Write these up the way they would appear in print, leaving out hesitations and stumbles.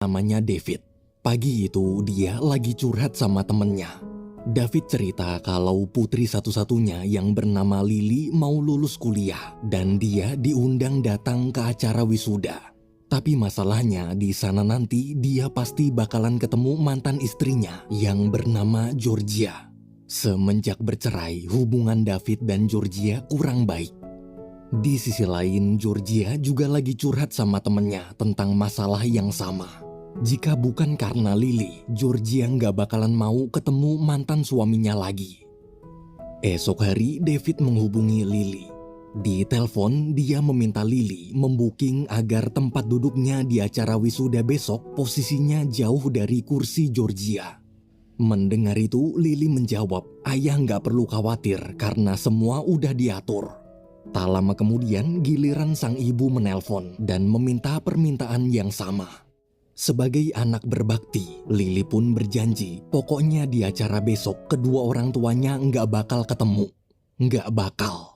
namanya David. Pagi itu dia lagi curhat sama temennya. David cerita kalau putri satu-satunya yang bernama Lily mau lulus kuliah dan dia diundang datang ke acara wisuda. Tapi masalahnya di sana nanti dia pasti bakalan ketemu mantan istrinya yang bernama Georgia. Semenjak bercerai, hubungan David dan Georgia kurang baik. Di sisi lain, Georgia juga lagi curhat sama temennya tentang masalah yang sama. Jika bukan karena Lily, Georgia nggak bakalan mau ketemu mantan suaminya lagi. Esok hari, David menghubungi Lily. Di telepon, dia meminta Lily membooking agar tempat duduknya di acara wisuda besok posisinya jauh dari kursi Georgia. Mendengar itu, Lily menjawab, ayah nggak perlu khawatir karena semua udah diatur. Tak lama kemudian, giliran sang ibu menelpon dan meminta permintaan yang sama. Sebagai anak berbakti, Lily pun berjanji pokoknya di acara besok kedua orang tuanya nggak bakal ketemu. Nggak bakal.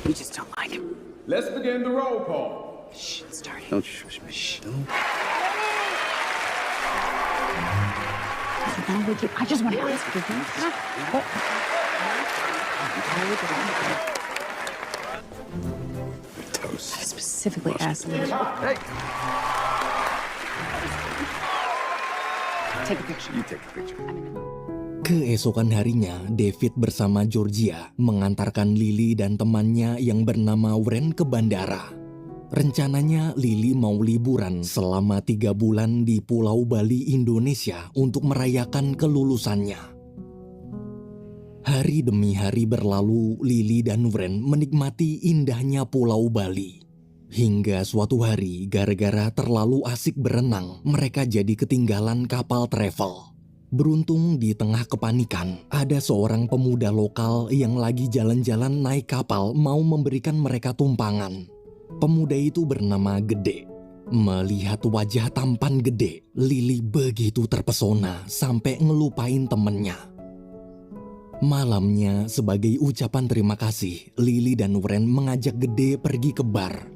We just don't like him. Let's begin the roll call. Shh, it's starting. Don't shh. Don't. I just want to ask you. What? Toast. I specifically asked him. Hey, Take a picture. you take a picture. Keesokan harinya, David bersama Georgia mengantarkan Lily dan temannya yang bernama Wren ke bandara. Rencananya Lily mau liburan selama 3 bulan di Pulau Bali, Indonesia untuk merayakan kelulusannya. Hari demi hari berlalu, Lily dan Wren menikmati indahnya Pulau Bali. Hingga suatu hari, gara-gara terlalu asik berenang, mereka jadi ketinggalan kapal travel. Beruntung di tengah kepanikan, ada seorang pemuda lokal yang lagi jalan-jalan naik kapal mau memberikan mereka tumpangan. Pemuda itu bernama Gede. Melihat wajah tampan Gede, Lily begitu terpesona sampai ngelupain temennya. Malamnya, sebagai ucapan terima kasih, Lily dan Wren mengajak Gede pergi ke bar.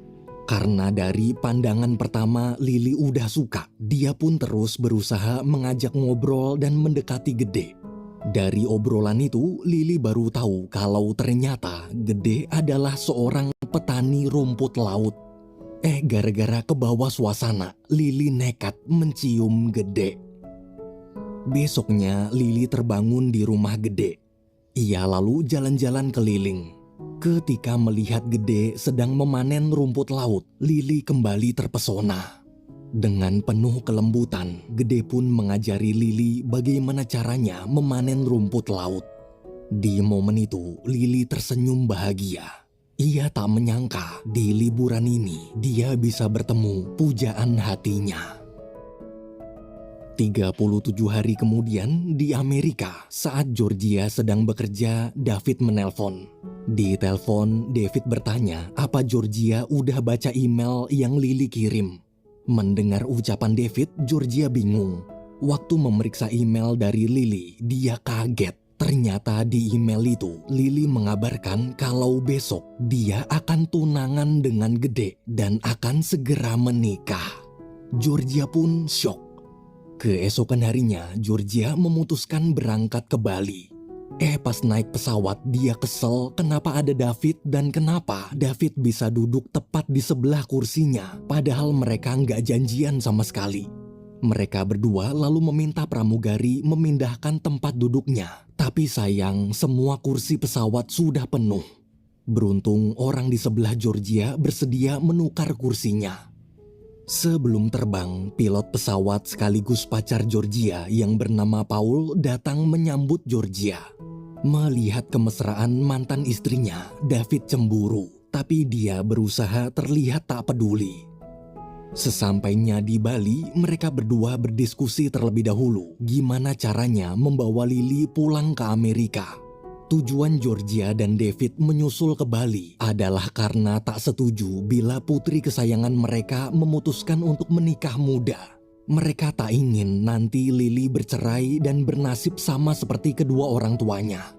Karena dari pandangan pertama Lily udah suka, dia pun terus berusaha mengajak ngobrol dan mendekati Gede. Dari obrolan itu, Lily baru tahu kalau ternyata Gede adalah seorang petani rumput laut. Gara-gara kebawa suasana, Lily nekat mencium Gede. Besoknya, Lily terbangun di rumah Gede. Ia lalu jalan-jalan keliling. Ketika melihat Gede sedang memanen rumput laut, Lily kembali terpesona. Dengan penuh kelembutan, Gede pun mengajari Lily bagaimana caranya memanen rumput laut. Di momen itu, Lily tersenyum bahagia. Ia tak menyangka di liburan ini dia bisa bertemu pujaan hatinya. 37 hari kemudian di Amerika, saat Georgia sedang bekerja, David menelpon. Di telepon, David bertanya apa Georgia udah baca email yang Lily kirim. Mendengar ucapan David, Georgia bingung. Waktu memeriksa email dari Lily, dia kaget. Ternyata di email itu, Lily mengabarkan kalau besok dia akan tunangan dengan Gede dan akan segera menikah. Georgia pun syok. Keesokan harinya, Georgia memutuskan berangkat ke Bali. Pas naik pesawat, dia kesel kenapa ada David dan kenapa David bisa duduk tepat di sebelah kursinya, padahal mereka nggak janjian sama sekali. Mereka berdua lalu meminta pramugari memindahkan tempat duduknya, tapi sayang semua kursi pesawat sudah penuh. Beruntung orang di sebelah Georgia bersedia menukar kursinya. Sebelum terbang, pilot pesawat sekaligus pacar Georgia yang bernama Paul datang menyambut Georgia. Melihat kemesraan mantan istrinya, David cemburu, tapi dia berusaha terlihat tak peduli. Sesampainya di Bali, mereka berdua berdiskusi terlebih dahulu gimana caranya membawa Lily pulang ke Amerika. Tujuan Georgia dan David menyusul ke Bali adalah karena tak setuju bila putri kesayangan mereka memutuskan untuk menikah muda. Mereka tak ingin nanti Lily bercerai dan bernasib sama seperti kedua orang tuanya.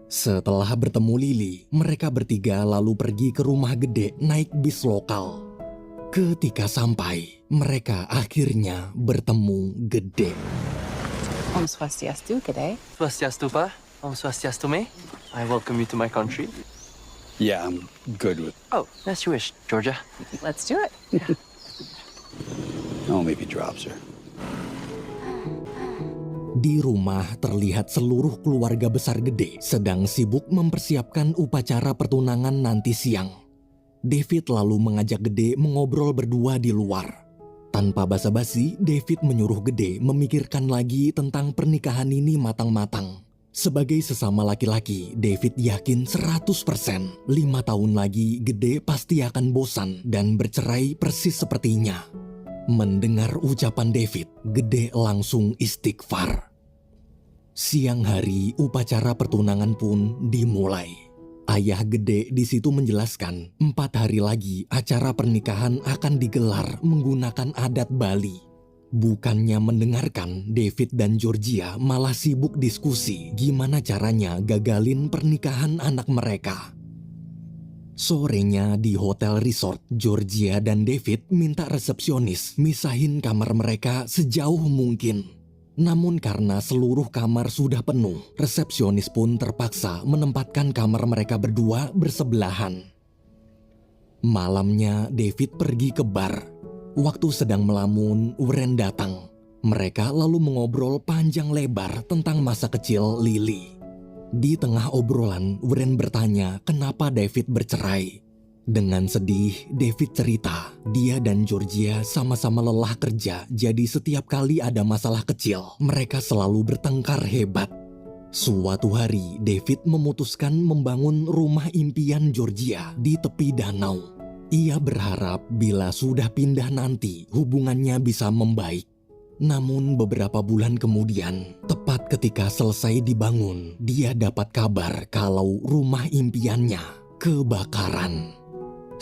Setelah bertemu Lily, mereka bertiga lalu pergi ke rumah Gede naik bis lokal. Ketika sampai, mereka akhirnya bertemu Gede. Om Swastiastu, g'day. Swastiastu, Pa. Om Swastiastu, Me. I welcome you to my country. Yeah, I'm good with. Oh, as you wish, Georgia. Let's do it. Oh, maybe drops her. Di rumah terlihat seluruh keluarga besar Gede sedang sibuk mempersiapkan upacara pertunangan nanti siang. David lalu mengajak Gede mengobrol berdua di luar. Tanpa basa-basi, David menyuruh Gede memikirkan lagi tentang pernikahan ini matang-matang. Sebagai sesama laki-laki, David yakin 100% 5 tahun lagi Gede pasti akan bosan dan bercerai persis sepertinya. Mendengar ucapan David, Gede langsung istighfar. Siang hari, upacara pertunangan pun dimulai. Ayah Gede di situ menjelaskan 4 hari lagi acara pernikahan akan digelar menggunakan adat Bali. Bukannya mendengarkan, David dan Georgia malah sibuk diskusi gimana caranya gagalin pernikahan anak mereka. Sorenya di hotel resort, Georgia dan David minta resepsionis misahin kamar mereka sejauh mungkin. Namun karena seluruh kamar sudah penuh, resepsionis pun terpaksa menempatkan kamar mereka berdua bersebelahan. Malamnya David pergi ke bar. Waktu sedang melamun, Wren datang. Mereka lalu mengobrol panjang lebar tentang masa kecil Lily. Di tengah obrolan, Wren bertanya kenapa David bercerai. Dengan sedih, David cerita dia dan Georgia sama-sama lelah kerja, jadi setiap kali ada masalah kecil, mereka selalu bertengkar hebat. Suatu hari, David memutuskan membangun rumah impian Georgia di tepi danau. Ia berharap bila sudah pindah nanti, hubungannya bisa membaik. Namun beberapa bulan kemudian, tepat ketika selesai dibangun, dia dapat kabar kalau rumah impiannya kebakaran.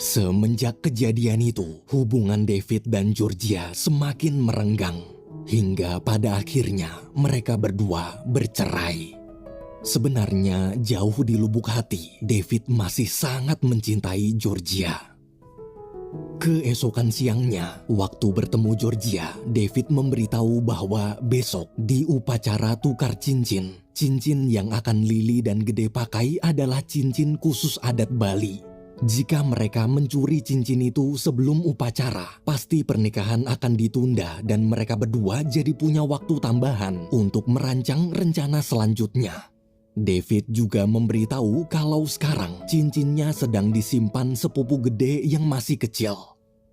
Semenjak kejadian itu, hubungan David dan Georgia semakin merenggang. Hingga pada akhirnya mereka berdua bercerai. Sebenarnya jauh di lubuk hati, David masih sangat mencintai Georgia. Keesokan siangnya, waktu bertemu Georgia, David memberitahu bahwa besok di upacara tukar cincin, cincin yang akan Lily dan Gede pakai adalah cincin khusus adat Bali. Jika mereka mencuri cincin itu sebelum upacara, pasti pernikahan akan ditunda dan mereka berdua jadi punya waktu tambahan untuk merancang rencana selanjutnya. David juga memberitahu kalau sekarang cincinnya sedang disimpan sepupu Gede yang masih kecil.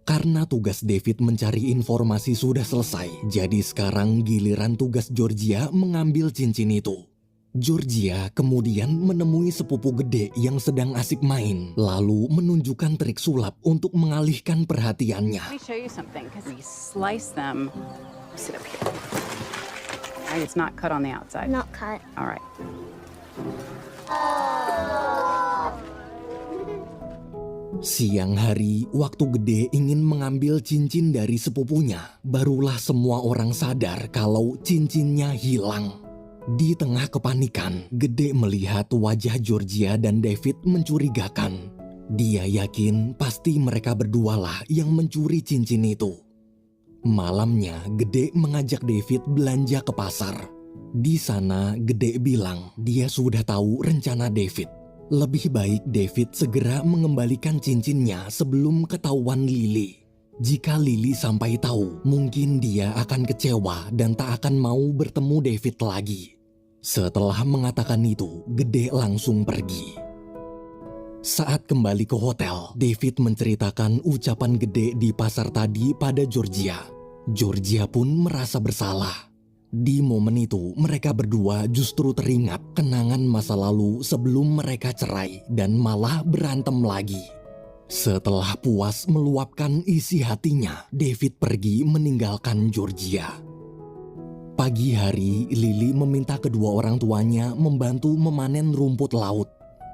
Karena tugas David mencari informasi sudah selesai, jadi sekarang giliran tugas Georgia mengambil cincin itu. Georgia kemudian menemui sepupu Gede yang sedang asik main, lalu menunjukkan trik sulap untuk mengalihkan perhatiannya. Let me show you something, because we slice them. Sit up here. Right, it's not cut on the outside. Not cut. All right. Siang hari, waktu Gede ingin mengambil cincin dari sepupunya, barulah semua orang sadar kalau cincinnya hilang. Di tengah kepanikan, Gede melihat wajah Georgia dan David mencurigakan. Dia yakin pasti mereka berdualah yang mencuri cincin itu. Malamnya, Gede mengajak David belanja ke pasar. Di sana, Gede bilang dia sudah tahu rencana David. Lebih baik David segera mengembalikan cincinnya sebelum ketahuan Lily. Jika Lily sampai tahu, mungkin dia akan kecewa dan tak akan mau bertemu David lagi. Setelah mengatakan itu, Gede langsung pergi. Saat kembali ke hotel, David menceritakan ucapan Gede di pasar tadi pada Georgia. Georgia pun merasa bersalah. Di momen itu, mereka berdua justru teringat kenangan masa lalu sebelum mereka cerai dan malah berantem lagi. Setelah puas meluapkan isi hatinya, David pergi meninggalkan Georgia. Pagi hari, Lily meminta kedua orang tuanya membantu memanen rumput laut.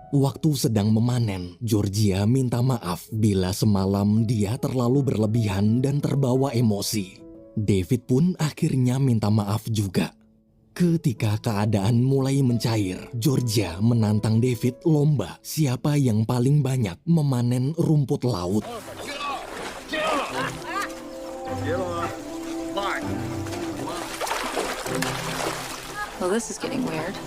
Waktu sedang memanen, Georgia minta maaf bila semalam dia terlalu berlebihan dan terbawa emosi. David pun akhirnya minta maaf juga. Ketika keadaan mulai mencair, Georgia menantang David lomba siapa yang paling banyak memanen rumput laut. Well, this is getting weird.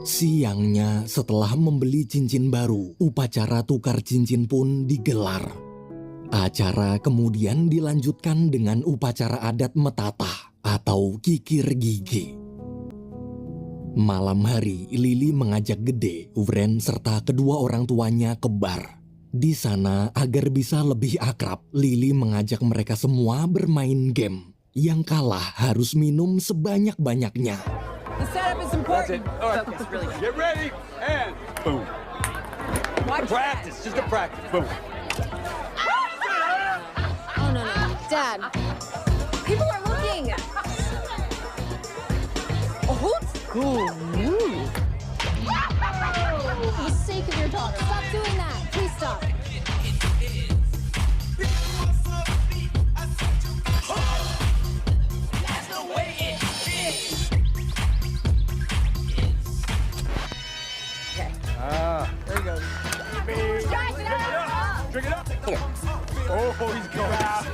Siangnya setelah membeli cincin baru, upacara tukar cincin pun digelar. Acara kemudian dilanjutkan dengan upacara adat metata atau kikir gigi. Malam hari, Lily mengajak Gede, Wren, serta kedua orang tuanya ke bar. Di sana, agar bisa lebih akrab, Lily mengajak mereka semua bermain game. Yang kalah harus minum sebanyak-banyaknya. The setup is important. Focus, really good. Get ready, and boom. Practice, just a practice. Boom. Oh, no. Dad. People are looking. Oh, cool move. For the sake of your daughter, stop doing that. Please stop. Drink it up. Oh, he's going out.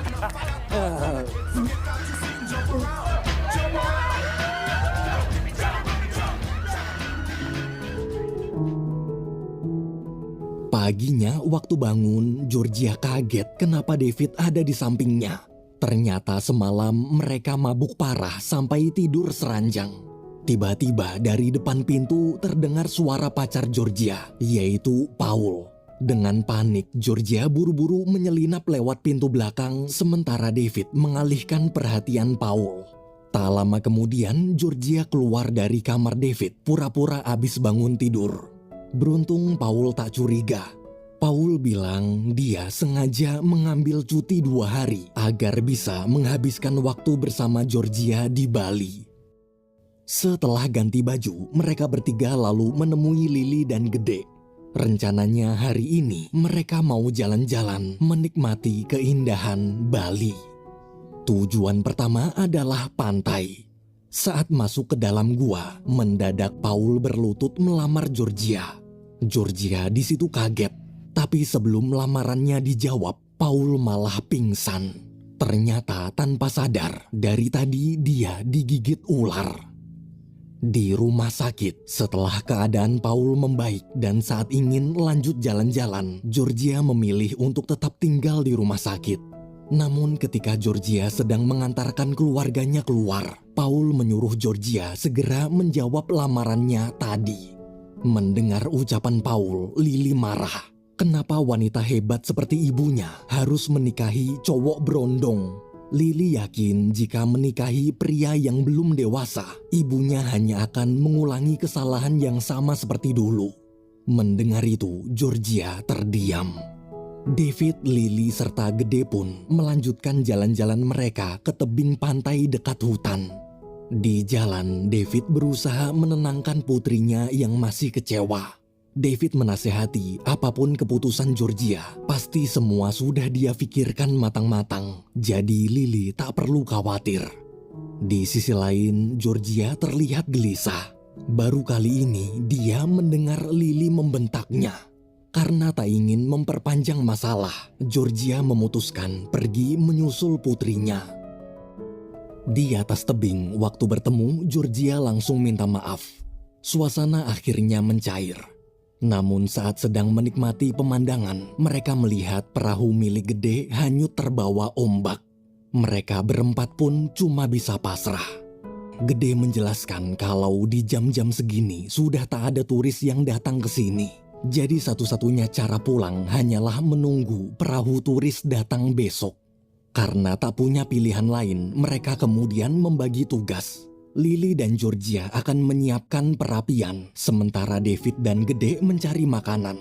Paginya waktu bangun, Georgia kaget kenapa David ada di sampingnya. Ternyata semalam mereka mabuk parah sampai tidur seranjang. Tiba-tiba dari depan pintu terdengar suara pacar Georgia, yaitu Paul. Dengan panik, Georgia buru-buru menyelinap lewat pintu belakang sementara David mengalihkan perhatian Paul. Tak lama kemudian, Georgia keluar dari kamar David pura-pura abis bangun tidur. Beruntung Paul tak curiga. Paul bilang dia sengaja mengambil cuti 2 hari agar bisa menghabiskan waktu bersama Georgia di Bali. Setelah ganti baju, mereka bertiga lalu menemui Lily dan Gede. Rencananya hari ini mereka mau jalan-jalan menikmati keindahan Bali. Tujuan pertama adalah pantai. Saat masuk ke dalam gua, mendadak Paul berlutut melamar Georgia. Georgia di situ kaget, tapi sebelum lamarannya dijawab, Paul malah pingsan. Ternyata tanpa sadar, dari tadi dia digigit ular. Di rumah sakit, setelah keadaan Paul membaik dan saat ingin lanjut jalan-jalan, Georgia memilih untuk tetap tinggal di rumah sakit. Namun ketika Georgia sedang mengantarkan keluarganya keluar, Paul menyuruh Georgia segera menjawab lamarannya tadi. Mendengar ucapan Paul, Lily marah. Kenapa wanita hebat seperti ibunya harus menikahi cowok berondong? Lily yakin jika menikahi pria yang belum dewasa, ibunya hanya akan mengulangi kesalahan yang sama seperti dulu. Mendengar itu, Georgia terdiam. David, Lily, serta Gede pun melanjutkan jalan-jalan mereka ke tebing pantai dekat hutan. Di jalan, David berusaha menenangkan putrinya yang masih kecewa. David menasehati apapun keputusan Georgia, pasti semua sudah dia pikirkan matang-matang. Jadi Lily tak perlu khawatir. Di sisi lain, Georgia terlihat gelisah. Baru kali ini dia mendengar Lily membentaknya. Karena tak ingin memperpanjang masalah, Georgia memutuskan pergi menyusul putrinya. Di atas tebing, waktu bertemu, Georgia langsung minta maaf. Suasana akhirnya mencair. Namun saat sedang menikmati pemandangan, mereka melihat perahu milik Gede hanyut terbawa ombak. Mereka berempat pun cuma bisa pasrah. Gede menjelaskan kalau di jam-jam segini sudah tak ada turis yang datang ke sini. Jadi satu-satunya cara pulang hanyalah menunggu perahu turis datang besok. Karena tak punya pilihan lain, mereka kemudian membagi tugas. Lily dan Georgia akan menyiapkan perapian, sementara David dan Gede mencari makanan.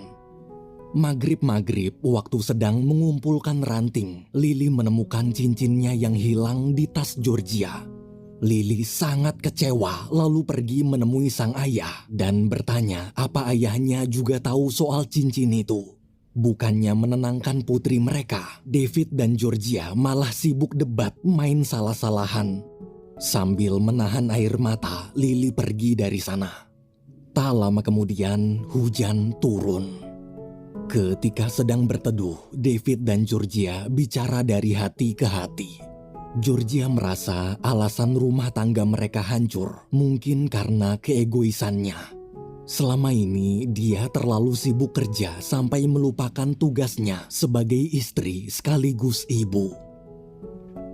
Maghrib-maghrib, waktu sedang mengumpulkan ranting, Lily menemukan cincinnya yang hilang di tas Georgia. Lily sangat kecewa, lalu pergi menemui sang ayah dan bertanya apa ayahnya juga tahu soal cincin itu. Bukannya menenangkan putri mereka, David dan Georgia malah sibuk debat main salah-salahan. Sambil menahan air mata, Lily pergi dari sana. Tak lama kemudian, hujan turun. Ketika sedang berteduh, David dan Georgia bicara dari hati ke hati. Georgia merasa alasan rumah tangga mereka hancur mungkin karena keegoisannya. Selama ini dia terlalu sibuk kerja sampai melupakan tugasnya sebagai istri sekaligus ibu.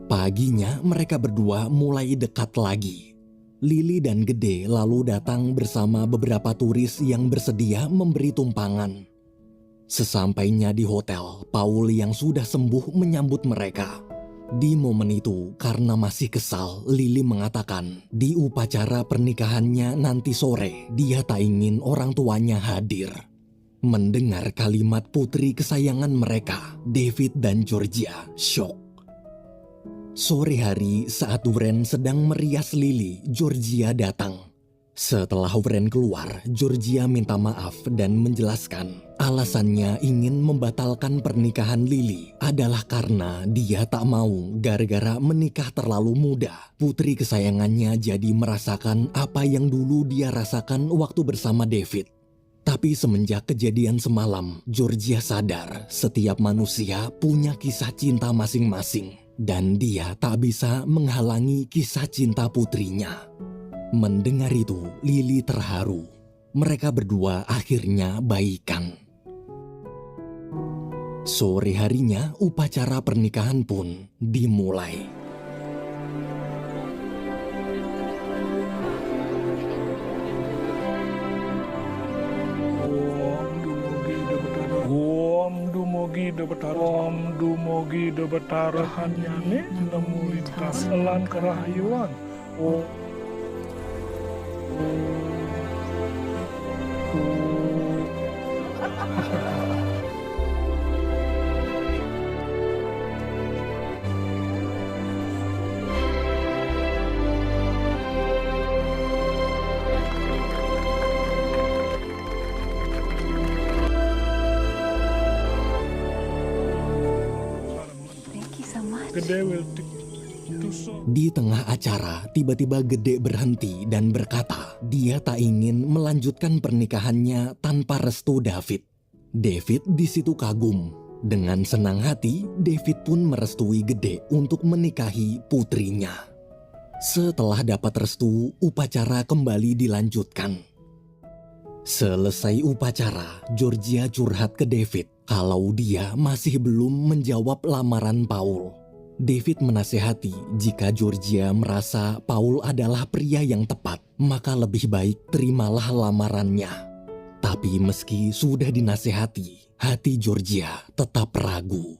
Paginya mereka berdua mulai dekat lagi. Lily dan Gede lalu datang bersama beberapa turis yang bersedia memberi tumpangan. Sesampainya di hotel, Paul yang sudah sembuh menyambut mereka. Di momen itu, karena masih kesal, Lily mengatakan di upacara pernikahannya nanti sore, dia tak ingin orang tuanya hadir. Mendengar kalimat putri kesayangan mereka, David dan Georgia syok. Sore hari saat Wren sedang merias Lily, Georgia datang. Setelah Wren keluar, Georgia minta maaf dan menjelaskan alasannya ingin membatalkan pernikahan Lily adalah karena dia tak mau gara-gara menikah terlalu muda. Putri kesayangannya jadi merasakan apa yang dulu dia rasakan waktu bersama David. Tapi semenjak kejadian semalam, Georgia sadar setiap manusia punya kisah cinta masing-masing dan dia tak bisa menghalangi kisah cinta putrinya. Mendengar itu, Lily terharu. Mereka berdua akhirnya baikan. Sore harinya, upacara pernikahan pun dimulai. Om dumugi de betara hanyane nemu lintas elan kerahayuan. Thank you so much. Gede will Di tengah acara, tiba-tiba Gede berhenti dan berkata dia tak ingin melanjutkan pernikahannya tanpa restu David. David di situ kagum. Dengan senang hati, David pun merestui Gede untuk menikahi putrinya. Setelah dapat restu, upacara kembali dilanjutkan. Selesai upacara, Georgia curhat ke David kalau dia masih belum menjawab lamaran Paul. David menasehati jika Georgia merasa Paul adalah pria yang tepat, maka lebih baik terimalah lamarannya. Tapi meski sudah dinasehati, hati Georgia tetap ragu.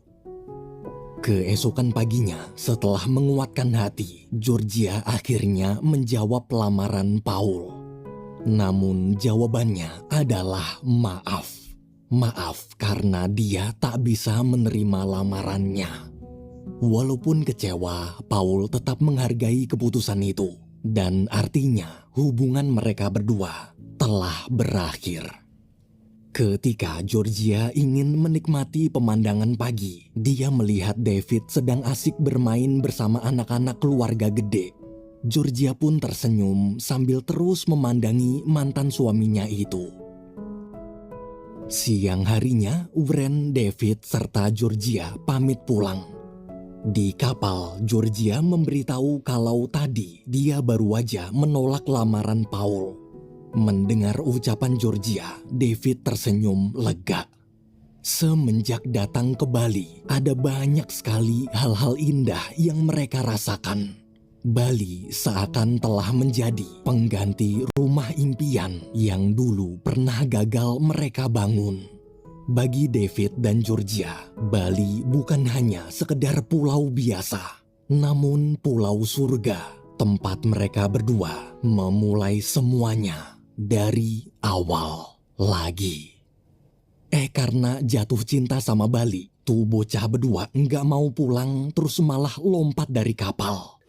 Keesokan paginya, setelah menguatkan hati, Georgia akhirnya menjawab lamaran Paul. Namun jawabannya adalah maaf. Maaf karena dia tak bisa menerima lamarannya. Walaupun kecewa, Paul tetap menghargai keputusan itu. Dan artinya hubungan mereka berdua telah berakhir. Ketika Georgia ingin menikmati pemandangan pagi, dia melihat David sedang asik bermain bersama anak-anak keluarga Gede. Georgia pun tersenyum sambil terus memandangi mantan suaminya itu. Siang harinya, Wren, David, serta Georgia pamit pulang. Di kapal, Georgia memberitahu kalau tadi dia baru aja menolak lamaran Paul. Mendengar ucapan Georgia, David tersenyum lega. Semenjak datang ke Bali, ada banyak sekali hal-hal indah yang mereka rasakan. Bali seakan telah menjadi pengganti rumah impian yang dulu pernah gagal mereka bangun. Bagi David dan Georgia, Bali bukan hanya sekedar pulau biasa, namun pulau surga, tempat mereka berdua memulai semuanya dari awal lagi. Karena jatuh cinta sama Bali, tuh bocah berdua nggak mau pulang terus malah lompat dari kapal.